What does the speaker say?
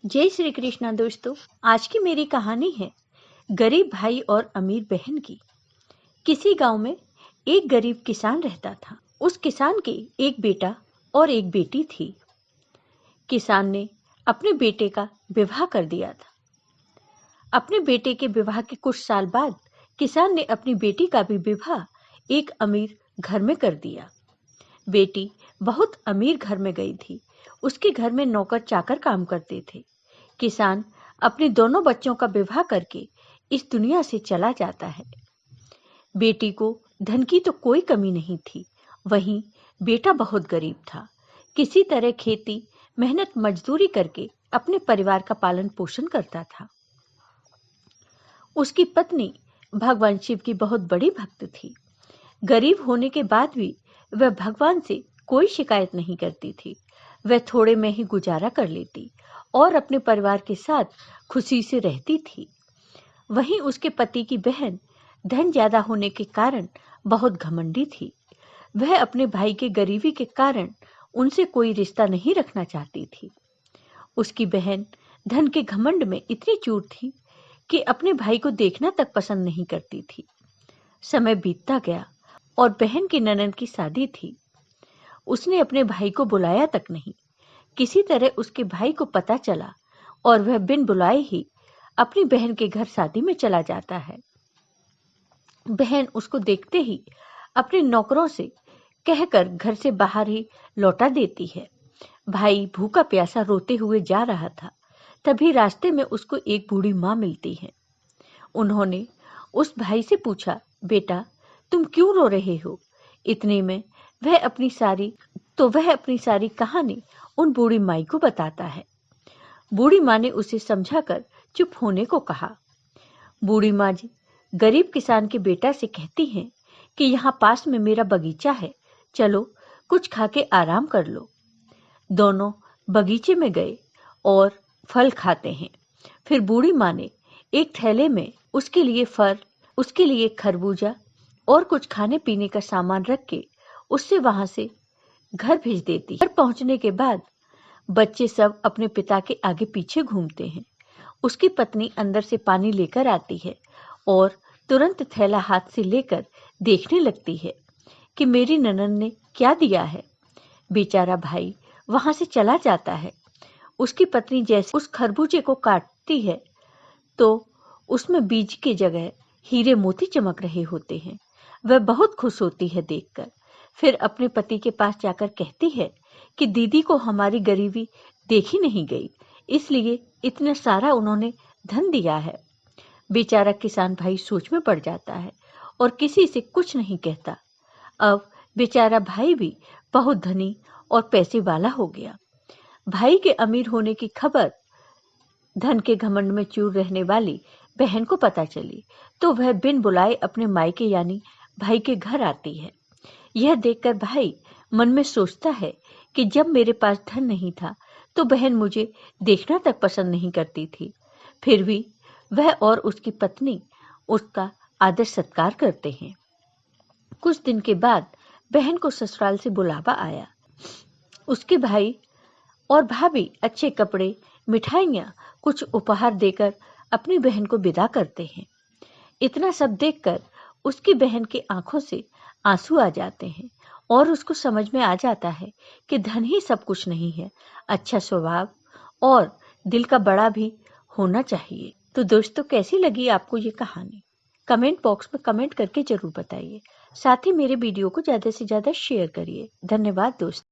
जय श्री कृष्णा दोस्तों। आज की मेरी कहानी है गरीब भाई और अमीर बहन की। किसी गांव में एक गरीब किसान रहता था। उस किसान के एक बेटा और एक बेटी थी। किसान ने अपने बेटे का विवाह कर दिया था। अपने बेटे के विवाह के कुछ साल बाद किसान ने अपनी बेटी का भी विवाह एक अमीर घर में कर दिया। बेटी बहुत अमीर घर में गई थी। उसके घर में नौकर चाकर काम करते थे। किसान अपने दोनों बच्चों का विवाह करके इस दुनिया से चला जाता है। बेटी को धन की तो कोई कमी नहीं थी, वहीं बेटा बहुत गरीब था। किसी तरह खेती मेहनत मजदूरी करके अपने परिवार का पालन पोषण करता था। उसकी पत्नी भगवान शिव की बहुत बड़ी भक्त थी। गरीब होने के बाद भी वह भगवान से कोई शिकायत नहीं करती थी। वह थोड़े में ही गुजारा कर लेती और अपने परिवार के साथ खुशी से रहती थी। वहीं उसके पति की बहन धन ज्यादा होने के कारण बहुत घमंडी थी। वह अपने भाई के गरीबी के कारण उनसे कोई रिश्ता नहीं रखना चाहती थी। उसकी बहन धन के घमंड में इतनी चूर थी कि अपने भाई को देखना तक पसंद नहीं करती थी। समय बीतता गया और बहन की ननद की शादी थी। उसने अपने भाई को बुलाया तक नहीं। किसी तरह उसके भाई को पता चला और वह बिन बुलाए ही अपनी बहन के घर शादी में चला जाता है। बहन उसको देखते ही अपने नौकरों से कहकर घर से बाहर ही लौटा देती है। भाई भूखा प्यासा रोते हुए जा रहा था। तभी रास्ते में उसको एक बूढ़ी माँ मिलती है। उन्होंने उस भाई से पूछा, बेटा तुम क्यों रो रहे हो? इतने में वह अपनी सारी कहानी उन बूढ़ी माई को बताता है। बूढ़ी माँ ने उसे समझाकर चुप होने को कहा। बूढ़ी माँ जी गरीब किसान के बेटा से कहती हैं कि यहाँ पास में मेरा बगीचा है, चलो कुछ खा के आराम कर लो। दोनों बगीचे में गए और फल खाते हैं। फिर बूढ़ी माँ ने एक थैले में उसके लिए फल, उसके लिए खरबूजा और कुछ खाने पीने का सामान रख के उससे वहां से घर भेज देती है। घर पहुंचने के बाद बच्चे सब अपने पिता के आगे पीछे घूमते हैं। उसकी पत्नी अंदर से पानी लेकर आती है और तुरंत थैला हाथ से लेकर देखने लगती है कि मेरी ननद ने क्या दिया है। बेचारा भाई वहां से चला जाता है। उसकी पत्नी जैसे उस खरबूजे को काटती है तो उसमें बीज की जगह हीरे मोती चमक रहे होते हैं। वह बहुत खुश होती है देखकर। फिर अपने पति के पास जाकर कहती है कि दीदी को हमारी गरीबी देखी नहीं गई, इसलिए इतना सारा उन्होंने धन दिया है। बेचारा किसान भाई सोच में पड़ जाता है और किसी से कुछ नहीं कहता। अब बेचारा भाई भी बहुत धनी और पैसे वाला हो गया। भाई के अमीर होने की खबर धन के घमंड में चूर रहने वाली बहन को पता चली तो वह बिन बुलाए अपने मायके यानी भाई के घर आती है। यह देखकर भाई मन में सोचता है कि जब मेरे पास धन नहीं था तो बहन मुझे देखना तक पसंद नहीं करती थी। फिर भी वह और उसकी पत्नी उसका आदर सत्कार करते हैं। कुछ दिन के बाद बहन को ससुराल से बुलावा आया। उसके भाई और भाभी अच्छे कपड़े, मिठाइयाँ, कुछ उपहार देकर अपनी बहन को विदा करते हैं। इतना सब देखकर उसकी बहन की आंखों से आंसू आ जाते हैं और उसको समझ में आ जाता है कि धन ही सब कुछ नहीं है, अच्छा स्वभाव और दिल का बड़ा भी होना चाहिए। तो दोस्तों कैसी लगी आपको ये कहानी? कमेंट बॉक्स में कमेंट करके जरूर बताइए। साथ ही मेरे वीडियो को ज़्यादा से ज़्यादा शेयर करिए। धन्यवाद दोस्तों।